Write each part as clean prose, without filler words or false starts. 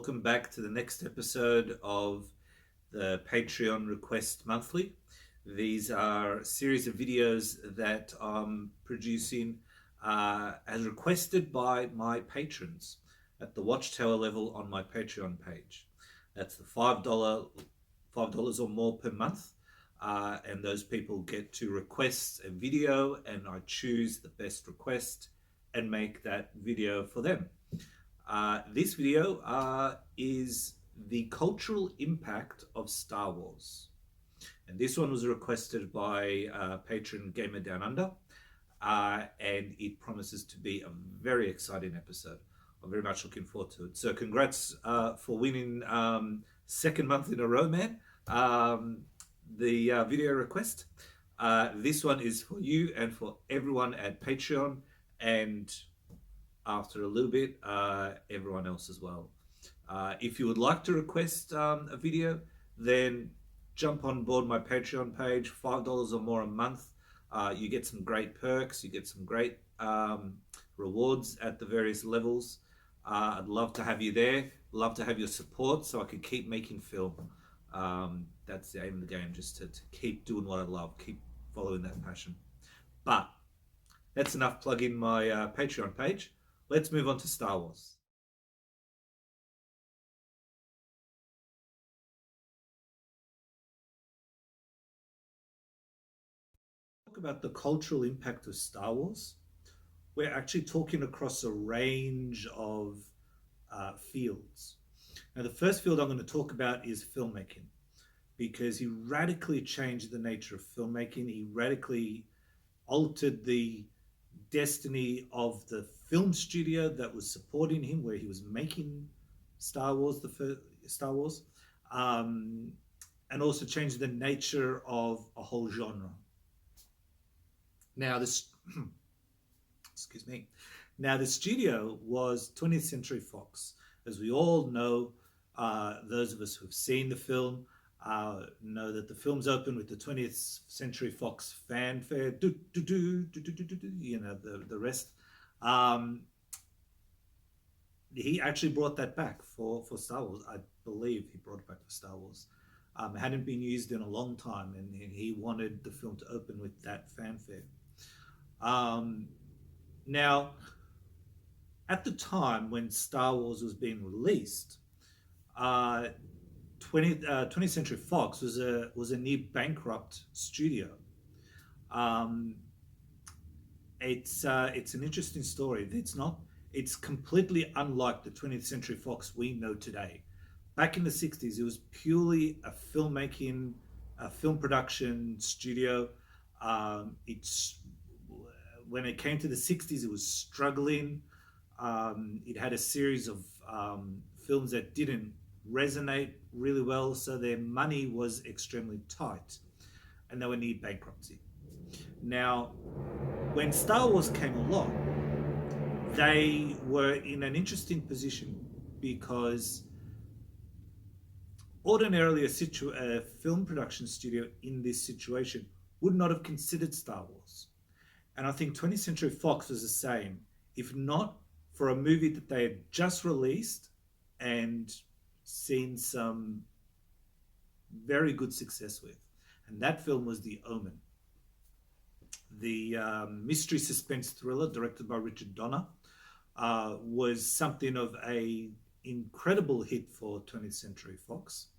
welcome back to the next episode of the Patreon Request Monthly. These are a series of videos that I'm producing as requested by my patrons at the Watchtower level on my Patreon page. That's the $5 or more per month. And those people get to request a video, and I choose the best request and make that video for them. This video is the cultural impact of Star Wars. And this one was requested by patron Gamer Down Under, and it promises to be a very exciting episode. I'm very much looking forward to it. So congrats for winning second month in a row, man. The video request. This one is for you and for everyone at Patreon, and after a little bit, everyone else as well. If you would like to request a video, then jump on board my Patreon page, $5 or more a month. You get some great perks, you get some great rewards at the various levels. I'd love to have you there, love to have your support so I can keep making film. That's the aim of the game, just to keep doing what I love, keep following that passion. But that's enough plugging my Patreon page. Let's move on to Star Wars. Talk about the cultural impact of Star Wars. We're actually talking across a range of fields. Now, the first field I'm going to talk about is filmmaking, because he radically changed the nature of filmmaking. He radically altered the destiny of the film studio that was supporting him, where he was making Star Wars, the first Star Wars, and also changed the nature of a whole genre. Now this, excuse me. Now the studio was 20th Century Fox. As we all know, those of us who have seen the film know that the film's open with the 20th Century Fox fanfare, you know, the rest. He actually brought that back for Star Wars. I believe he brought it back for Star Wars. It hadn't been used in a long time, and he wanted the film to open with that fanfare. Now, at the time when Star Wars was being released, 20th Century Fox was a near bankrupt studio. It's an interesting story. It's completely unlike the 20th Century Fox we know today. Back in the 60s, it was purely a film production studio. When it came to the 60s, it was struggling. It had a series of films that didn't resonate really well, so their money was extremely tight, and they were near bankruptcy. Now, when Star Wars came along, they were in an interesting position, because ordinarily a film production studio in this situation would not have considered Star Wars. And I think 20th Century Fox was the same, if not for a movie that they had just released and seen some very good success with. And that film was The Omen. The mystery suspense thriller directed by Richard Donner was something of an incredible hit for 20th Century Fox.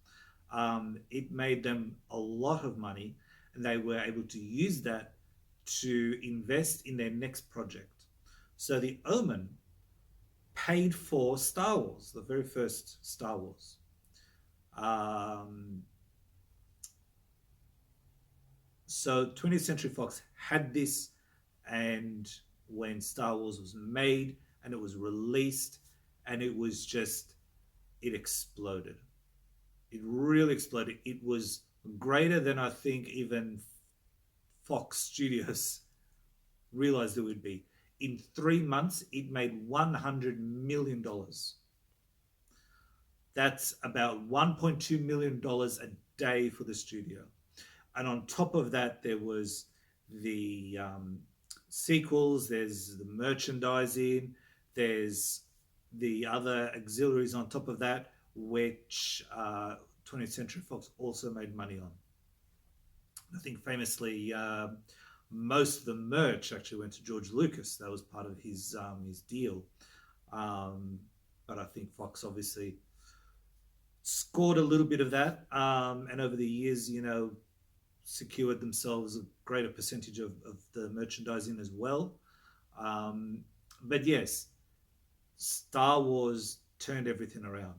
It made them a lot of money, and they were able to use that to invest in their next project. So The Omen paid for Star Wars, the very first Star Wars. So 20th Century Fox had this, and when Star Wars was made and it was released, and it exploded. It really exploded. It was greater than I think even Fox Studios realized it would be. In 3 months, it made $100 million. That's about $1.2 million a day for the studio. And on top of that, there was the sequels, there's the merchandising, there's the other auxiliaries on top of that, which 20th Century Fox also made money on. I think famously, most of the merch actually went to George Lucas. That was part of his deal. Um, but I think Fox obviously scored a little bit of that, and over the years, secured themselves a greater percentage of the merchandising as well. Um, but yes, Star Wars turned everything around.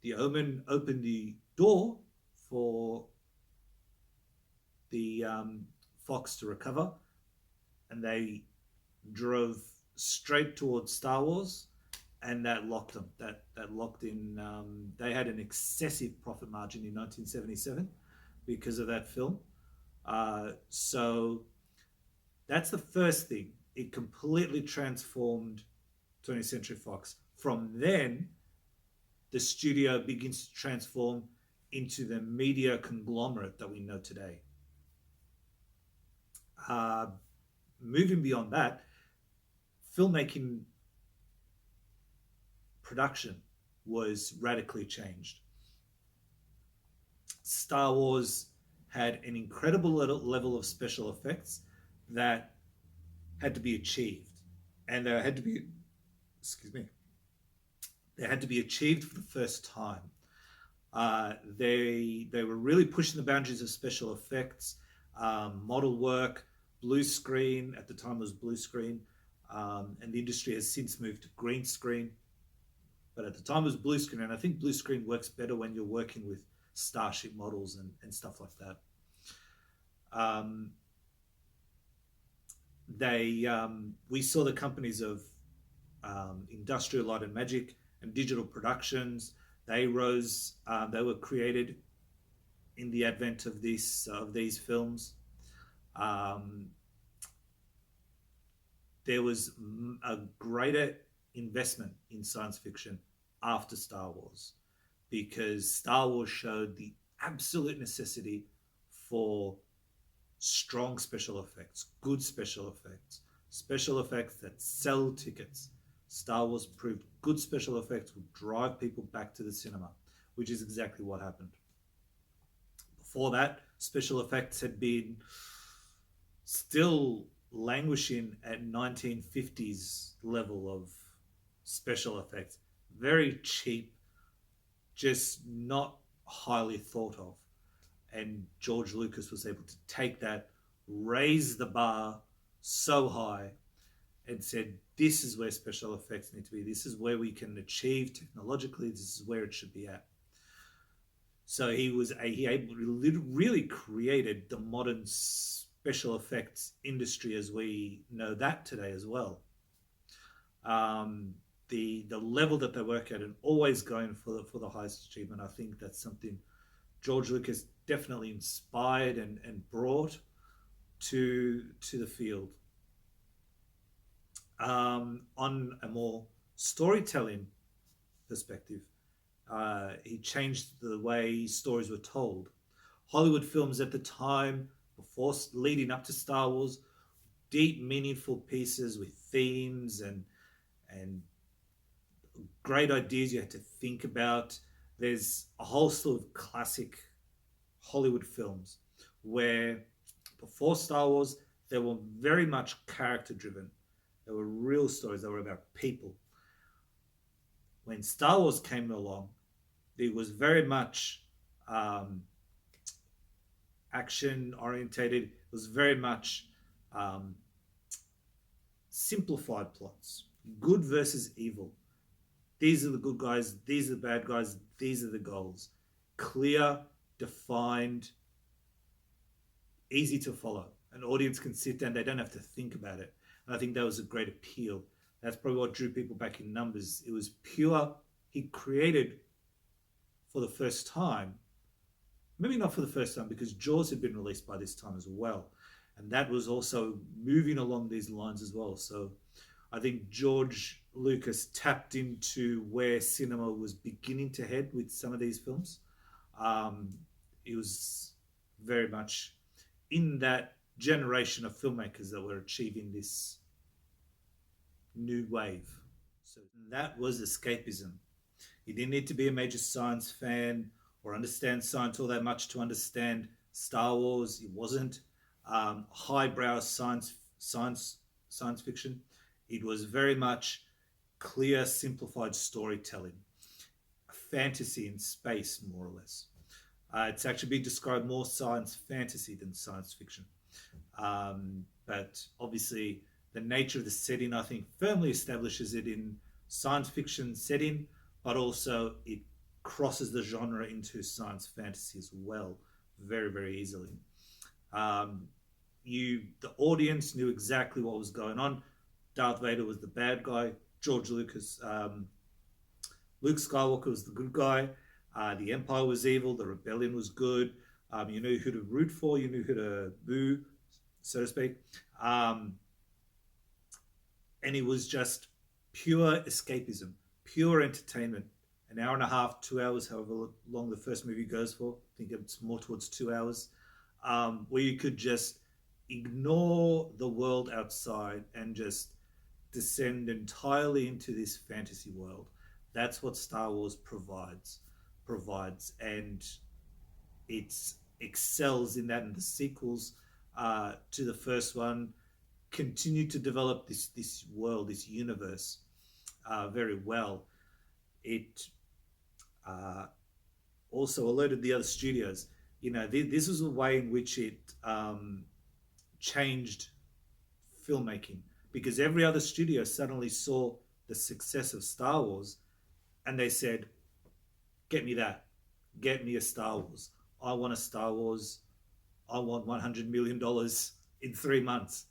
The Omen opened the door for the Fox to recover, and they drove straight towards Star Wars, and that locked them. That locked in. They had an excessive profit margin in 1977 because of that film. So that's the first thing. It completely transformed 20th Century Fox. From then, the studio begins to transform into the media conglomerate that we know today. Uh, Moving beyond that, filmmaking production was radically changed. Star Wars had an incredible level of special effects that had to be achieved, and they had to be, excuse me, they had to be achieved for the first time. They were really pushing the boundaries of special effects, model work, blue screen. At the time, it was blue screen, and the industry has since moved to green screen. But at the time, it was blue screen, and I think blue screen works better when you're working with starship models and stuff like that. We saw the companies of Industrial Light and Magic and Digital Productions. They rose. They were created in the advent of these films. There was a greater investment in science fiction after Star Wars, because Star Wars showed the absolute necessity for strong special effects, good special effects that sell tickets. Star Wars proved good special effects would drive people back to the cinema, which is exactly what happened. Before that, special effects had been still languishing at 1950s level of special effects. Very cheap, just not highly thought of. And George Lucas was able to take that, raise the bar so high, and said, this is where special effects need to be. This is where we can achieve technologically. This is where it should be at. So he really created the modern special effects industry as we know that today as well. The level that they work at, and always going for the highest achievement. I think that's something George Lucas definitely inspired and brought to the field. On a more storytelling perspective, he changed the way stories were told. Hollywood films at the time, before leading up to Star Wars, deep, meaningful pieces with themes and great ideas you had to think about. There's a whole slew of classic Hollywood films where before Star Wars, they were very much character driven. They were real stories. They were about people. When Star Wars came along, it was very much action orientated. It was very much simplified plots. Good versus evil. These are the good guys. These are the bad guys. These are the goals. Clear, defined, easy to follow. An audience can sit down. They don't have to think about it. And I think that was a great appeal. That's probably what drew people back in numbers. It was pure. He created for the first time, maybe not for the first time, because Jaws had been released by this time as well. And that was also moving along these lines as well. So I think George Lucas tapped into where cinema was beginning to head with some of these films. It was very much in that generation of filmmakers that were achieving this new wave. So that was escapism. You didn't need to be a major science fan or understand science all that much to understand Star Wars. It wasn't highbrow science fiction. It was very much clear, simplified storytelling, fantasy in space, more or less. It's actually been described more science fantasy than science fiction. But obviously, the nature of the setting, I think, firmly establishes it in science fiction setting, but also it crosses the genre into science fantasy as well, very, very easily. Um, the audience knew exactly what was going on. Darth Vader was the bad guy. George Lucas, Luke Skywalker was the good guy. The Empire was evil. The Rebellion was good. You knew who to root for. You knew who to boo, so to speak. Um, and it was just pure escapism, pure entertainment. An hour and a half, 2 hours, however long the first movie goes for. I think it's more towards 2 hours, where you could just ignore the world outside and just descend entirely into this fantasy world. That's what Star Wars provides, and it excels in that. And the sequels to the first one continue to develop this world, this universe, very well. It also alerted the other studios. This was a way in which it changed filmmaking, because every other studio suddenly saw the success of Star Wars and they said, "Get me that. Get me a Star Wars. I want a Star Wars. I want $100 million in 3 months."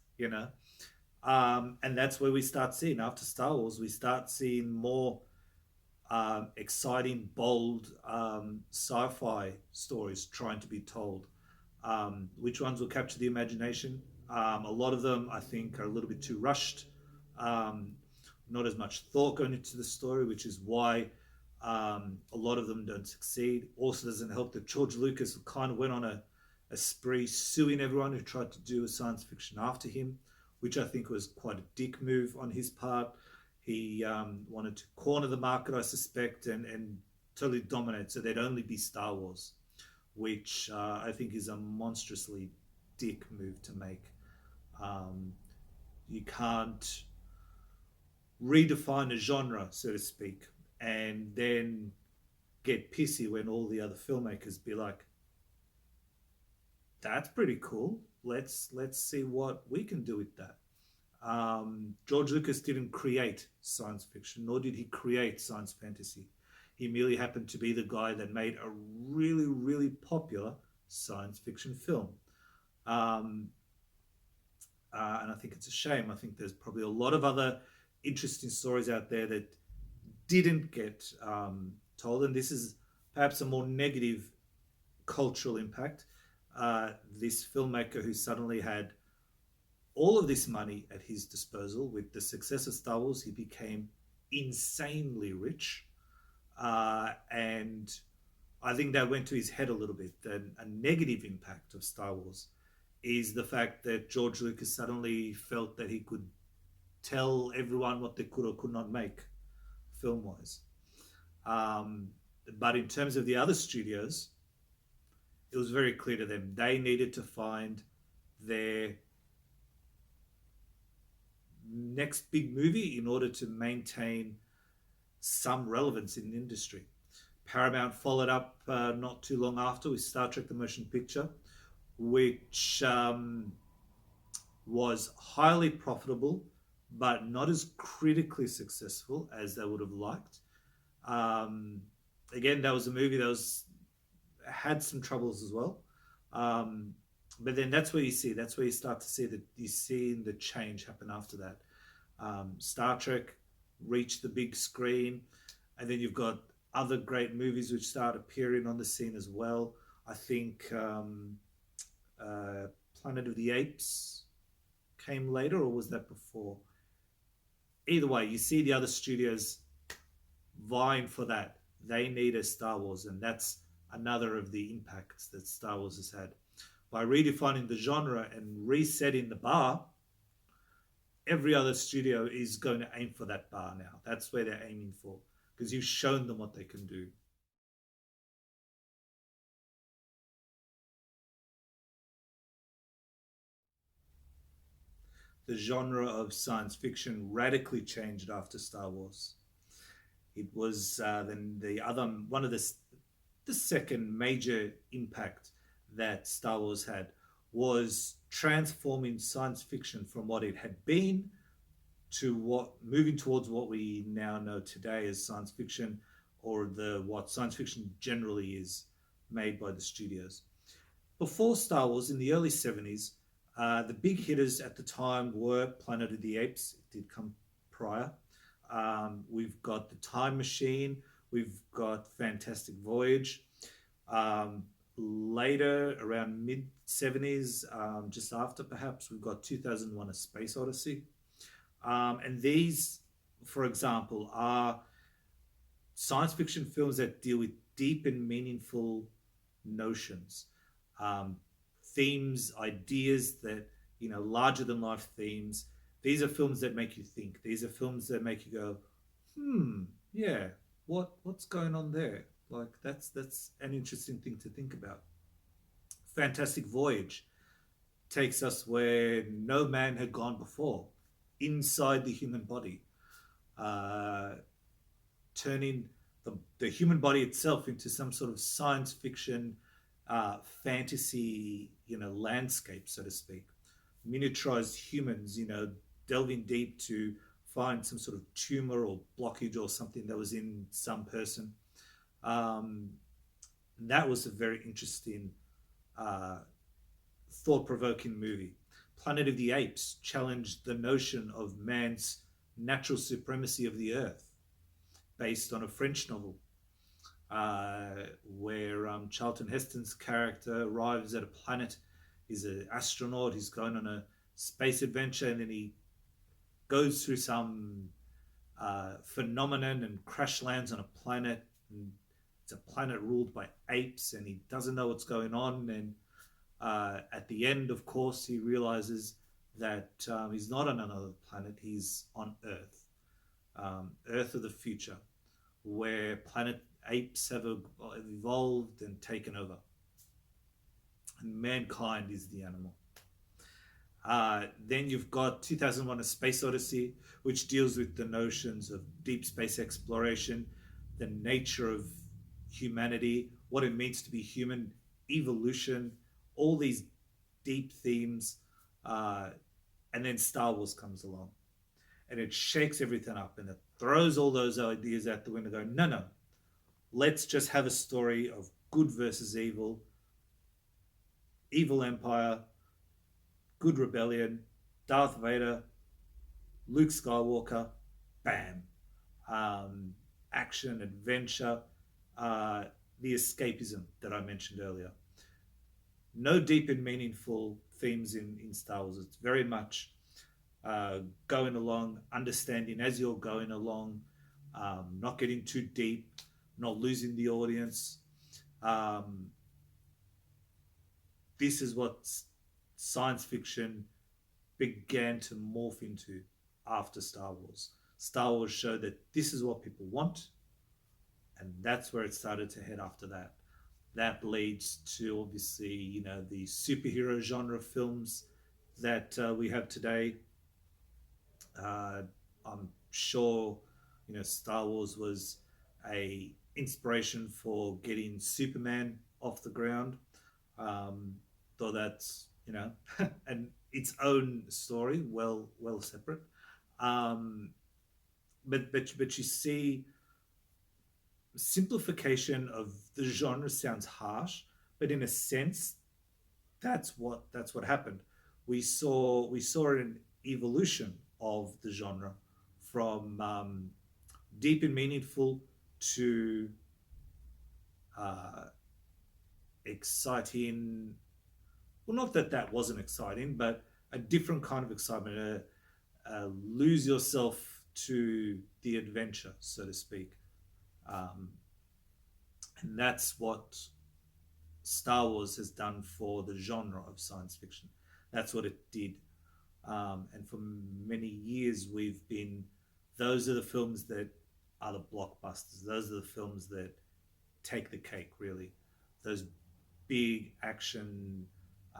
And that's where we start seeing, after Star Wars, we start seeing more exciting, bold sci-fi stories trying to be told. Which ones will capture the imagination? A lot of them, I think, are a little bit too rushed. Not as much thought going into the story, which is why a lot of them don't succeed. Also doesn't help that George Lucas kind of went on a spree suing everyone who tried to do a science fiction after him, which I think was quite a dick move on his part. He wanted to corner the market, I suspect, and totally dominate, so there'd only be Star Wars, which I think is a monstrously dick move to make. You can't redefine a genre, so to speak, and then get pissy when all the other filmmakers be like, "That's pretty cool. Let's see what we can do with that." George Lucas didn't create science fiction, nor did he create science fantasy. He merely happened to be the guy that made a really, really popular science fiction film. Um, and I think it's a shame. I think there's probably a lot of other interesting stories out there that didn't get told, and this is perhaps a more negative cultural impact. This filmmaker who suddenly had all of this money at his disposal with the success of Star Wars, he became insanely rich, and I think that went to his head a little bit. A negative impact of Star Wars is the fact that George Lucas suddenly felt that he could tell everyone what they could or could not make film wise. But in terms of the other studios, it was very clear to them they needed to find their next big movie in order to maintain some relevance in the industry. Paramount followed up not too long after with Star Trek the Motion Picture, which was highly profitable but not as critically successful as they would have liked. Again, that was a movie that had some troubles as well. But then that's where you start to see the change happen after that. Star Trek reached the big screen, and then you've got other great movies which start appearing on the scene as well. I think Planet of the Apes came later, or was that before? Either way, you see the other studios vying for that. They need a Star Wars, and that's another of the impacts that Star Wars has had. By redefining the genre and resetting the bar, every other studio is going to aim for that bar now. That's where they're aiming for. because you've shown them what they can do. The genre of science fiction radically changed after Star Wars. It was then the other one of the second major impact that Star Wars had was transforming science fiction from what it had been to what moving towards what we now know today as science fiction, or the what science fiction generally is made by the studios. Before Star Wars in the early 70s, the big hitters at the time were Planet of the Apes. It did come prior. We've got The Time Machine. We've got Fantastic Voyage. Later, around mid 70s, just after perhaps, we've got 2001 A Space Odyssey. And these, for example, are science fiction films that deal with deep and meaningful notions, um, themes, ideas that, larger than life themes. These are films that make you think. These are films that make you go, yeah, what's going on there? Like that's an interesting thing to think about. Fantastic Voyage takes us where no man had gone before, inside the human body, uh, turning the human body itself into some sort of science fiction, fantasy, landscape, so to speak. Miniaturized humans, delving deep to find some sort of tumor or blockage or something that was in some person. Um, that was a very interesting, uh, thought provoking movie. Planet of the Apes challenged the notion of man's natural supremacy of the earth, based on a French novel, where Charlton Heston's character arrives at a planet. He's an astronaut, he's going on a space adventure, and then he goes through some phenomenon and crash lands on a planet. And it's a planet ruled by apes, and he doesn't know what's going on. And at the end, of course, he realizes that he's not on another planet, he's on Earth, Earth of the future, where planet apes have evolved and taken over. And mankind is the animal. Then you've got 2001 A Space Odyssey, which deals with the notions of deep space exploration, the nature of humanity, what it means to be human, evolution, all these deep themes. And then Star Wars comes along and it shakes everything up and it throws all those ideas out the window, going, no, let's just have a story of good versus evil, evil empire, good rebellion, Darth Vader, Luke Skywalker, bam. Action, adventure, the escapism that I mentioned earlier. No deep and meaningful themes in Star Wars. It's very much going along, understanding as you're going along, not getting too deep, not losing the audience. Um, this is what science fiction began to morph into after Star Wars. Star Wars showed that this is what people want, and that's where it started to head after that. That leads to obviously, the superhero genre films that we have today. I'm sure, Star Wars was a inspiration for getting Superman off the ground. Though that's, and its own story, well separate. Um, but you see, simplification of the genre sounds harsh, but in a sense, that's what happened. We saw an evolution of the genre from deep and meaningful to uh, exciting. Well, not that that wasn't exciting, but a different kind of excitement. Lose yourself to the adventure, so to speak. Um, and that's what Star Wars has done for the genre of science fiction. That's what it did. And for many years, those are the films that are the blockbusters. Those are the films that take the cake, really. Those big action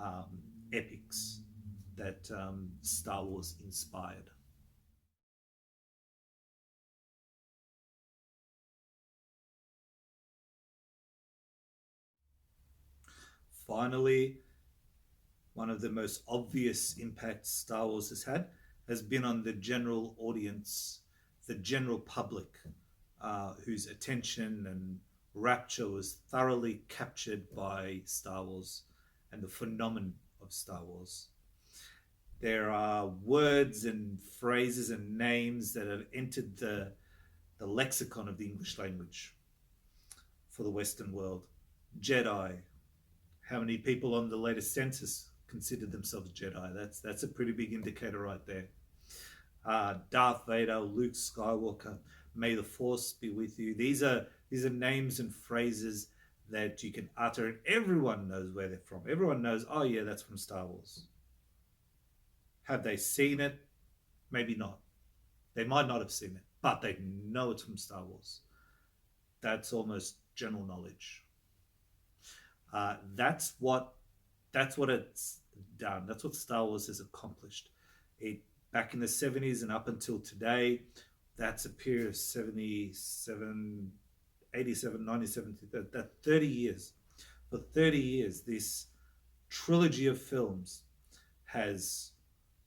um, epics that Star Wars inspired. Finally, one of the most obvious impacts Star Wars has had has been on the general audience, the general public, whose attention and rapture was thoroughly captured by Star Wars and the phenomenon of Star Wars. There are words and phrases and names that have entered the lexicon of the English language for the Western world. Jedi. How many people on the latest census considered themselves Jedi? That's a pretty big indicator right there. Darth Vader, Luke Skywalker, May the Force be with you. These are names and phrases that you can utter, and everyone knows where they're from. Everyone knows, oh yeah, that's from Star Wars. Have they seen it? Maybe not. They might not have seen it, but they know it's from Star Wars. That's almost general knowledge. That's what it's done. That's what Star Wars has accomplished. It back in the 70s and up until today, that's a period of 77, 87, 97, that 30 years. For 30 years, this trilogy of films has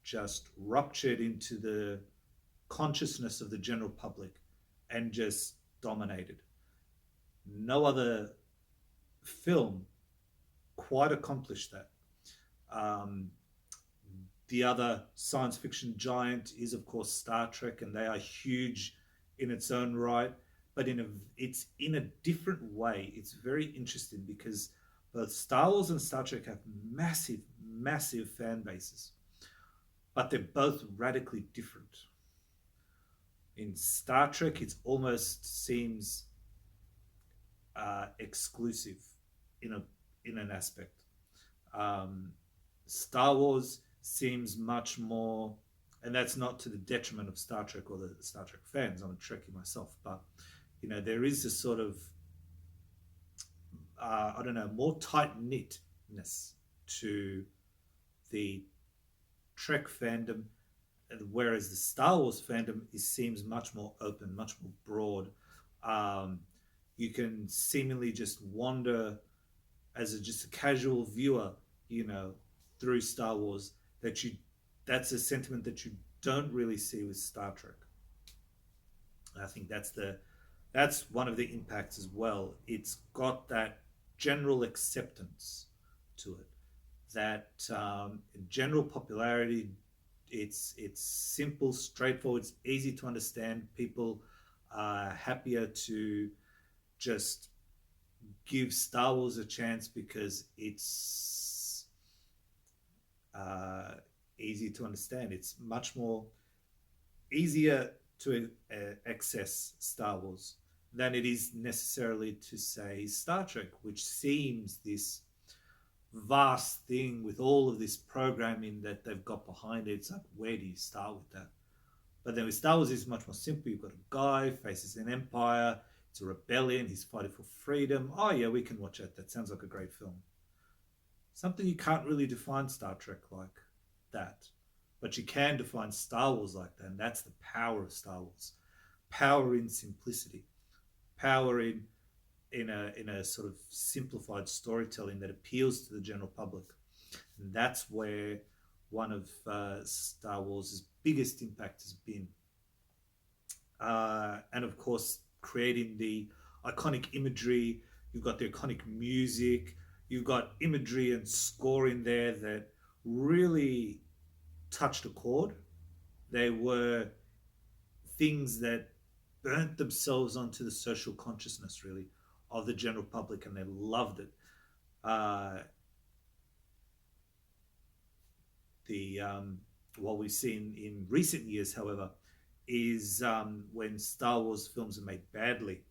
just ruptured into the consciousness of the general public and just dominated. No other film quite accomplished that. Um, the other science fiction giant is, of course, Star Trek, and they are huge in its own right. But it's in a different way. It's very interesting because both Star Wars and Star Trek have massive, massive fan bases, but they're both radically different. In Star Trek, it almost seems exclusive in a in an aspect. Um, Star Wars seems much more, and that's not to the detriment of Star Trek or the Star Trek fans. I'm a Trekkie myself, but there is a sort of I don't know, more tight knitness to the Trek fandom, whereas the Star Wars fandom seems much more open, much more broad. Um, you can seemingly just wander as just a casual viewer, you know, through Star Wars. That's a sentiment that you don't really see with Star Trek. And I think that's one of the impacts as well. It's got that general acceptance to it, that general popularity. It's simple, straightforward, it's easy to understand. People are happier to just give Star Wars a chance because it's easy to understand. It's much more easier to access Star Wars than it is necessarily to say Star Trek, which seems this vast thing with all of this programming that they've got behind it. It's like, where do you start with that? But then with Star Wars, it's much more simple. You've got a guy faces an empire. It's a rebellion. He's fighting for freedom. Oh yeah, we can watch it. That sounds like a great film. Something you can't really define Star Trek like that, but you can define Star Wars like that, and that's the power of Star Wars. Power in simplicity. Power in a sort of simplified storytelling that appeals to the general public. And that's where one of Star Wars' biggest impact has been. And of course, creating the iconic imagery, you've got the iconic music, you've got imagery and score in there that really touched a chord. They were things that burnt themselves onto the social consciousness, really, of the general public, and they loved it. Uh, the What we've seen in recent years, however, is when Star Wars films are made badly,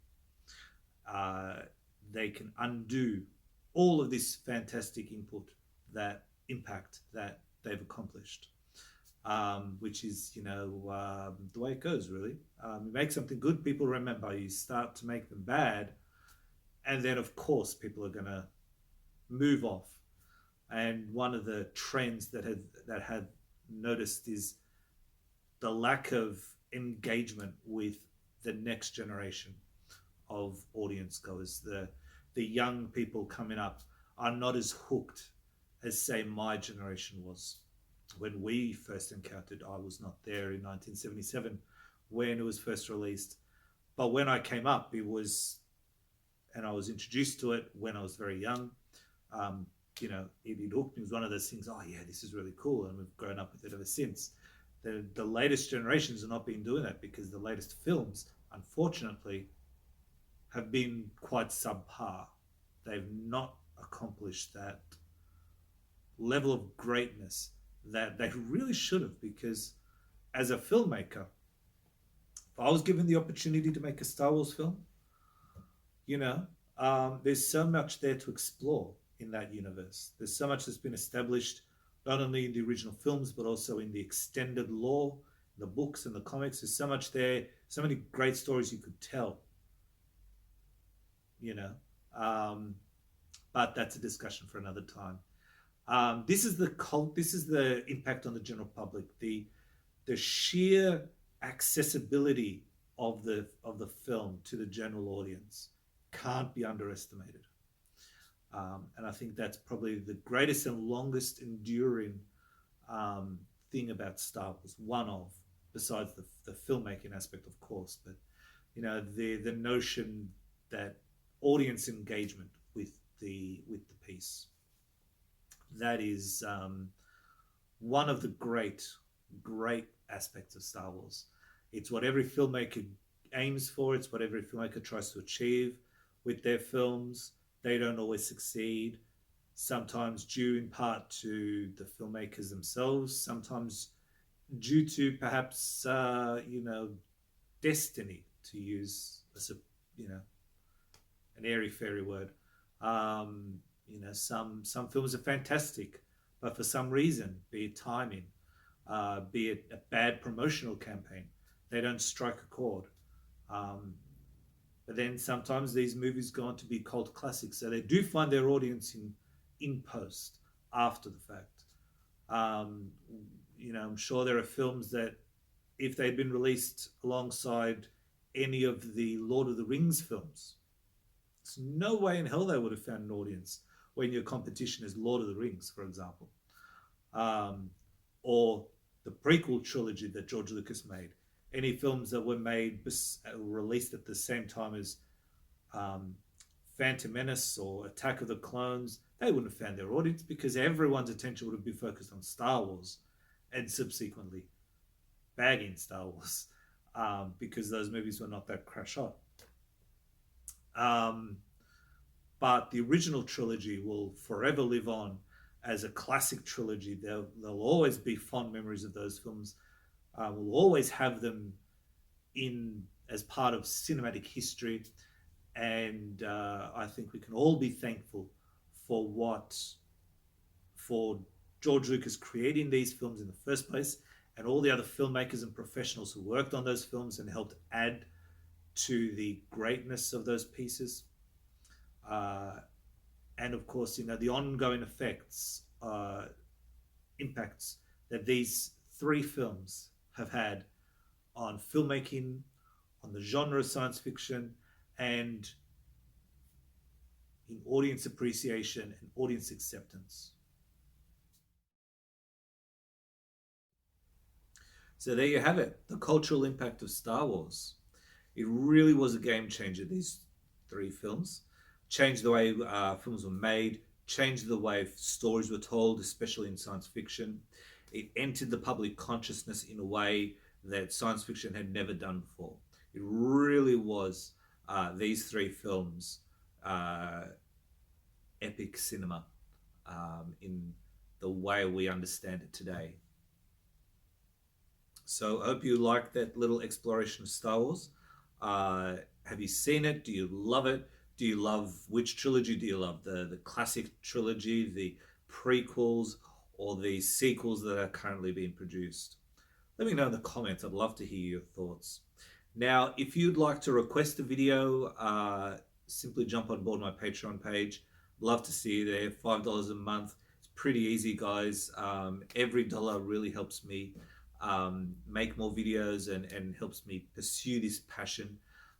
uh, they can undo all of this fantastic input, that impact that they've accomplished. which is, the way it goes, really. You make something good, people remember. You start to make them bad, and then, of course, people are going to move off. And one of the trends that had noticed is the lack of engagement with the next generation of audience goers. The young people coming up are not as hooked as, say, my generation was when we first encountered. I was not there in 1977 when it was first released, but when I came up, and I was introduced to it when I was very young. Um, it hooked me. It was one of those things. Oh yeah, this is really cool, and we've grown up with it ever since. The latest generations are not been doing that because the latest films, unfortunately, have been quite subpar. They've not accomplished that level of greatness that they really should have. Because as a filmmaker, if I was given the opportunity to make a Star Wars film, you know, there's so much there to explore in that universe. There's so much that's been established, not only in the original films, but also in the extended lore, the books and the comics. There's so much there, so many great stories you could tell, you know. Um, but that's a discussion for another time. This is the impact on the general public. The sheer accessibility of the film to the general audience can't be underestimated. And I think that's probably the greatest and longest enduring thing about Star Wars. One of, besides the filmmaking aspect, of course, but the notion that audience engagement with the piece, that is one of the great aspects of Star Wars. It's what every filmmaker aims for. It's what every filmmaker tries to achieve with their films. They don't always succeed, sometimes due in part to the filmmakers themselves, sometimes due to perhaps, destiny, to use an airy fairy word. Some films are fantastic, but for some reason, be it timing, be it a bad promotional campaign, they don't strike a chord. Um, but then sometimes these movies go on to be cult classics, so they do find their audience in post, after the fact. Um, I'm sure there are films that, if they'd been released alongside any of the Lord of the Rings films, there's no way in hell they would have found an audience when your competition is Lord of the Rings, for example, um, or the prequel trilogy that George Lucas made. Any films that were released at the same time as Phantom Menace or Attack of the Clones, they wouldn't have found their audience because everyone's attention would have been focused on Star Wars and subsequently bagging Star Wars because those movies were not that crash hot. Um, but the original trilogy will forever live on as a classic trilogy. There'll always be fond memories of those films. We'll always have them in as part of cinematic history, and I think we can all be thankful for George Lucas creating these films in the first place, and all the other filmmakers and professionals who worked on those films and helped add to the greatness of those pieces. And of course, the ongoing impacts that these three films have had on filmmaking, on the genre of science fiction, and in audience appreciation and audience acceptance. So there you have it, the cultural impact of Star Wars. It really was a game changer, these three films. Changed the way films were made, changed the way stories were told, especially in science fiction. It entered the public consciousness in a way that science fiction had never done before. It really was these three films, epic cinema in the way we understand it today. So I hope you liked that little exploration of Star Wars. Have you seen it? Do you love it? Do you love, which trilogy do you love? The classic trilogy, the prequels, or the sequels that are currently being produced. Let me know in the comments. I'd love to hear your thoughts. Now, if you'd like to request a video, simply jump on board my Patreon page. Love to see you there. $5 a month. It's pretty easy, guys. Every dollar really helps me make more videos and helps me pursue this passion.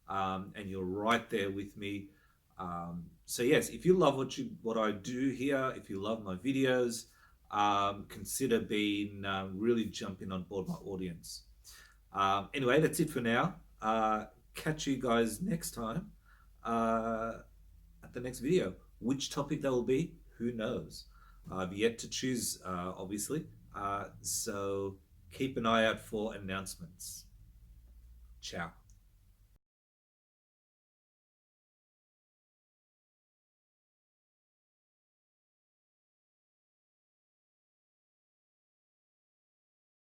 And you're right there with me. So yes, if you love what I do here, if you love my videos, consider being really jumping on board my audience. Anyway, that's it for now. Catch you guys next time at the next video. Which topic that will be, who knows? I've yet to choose, obviously. So keep an eye out for announcements. Ciao.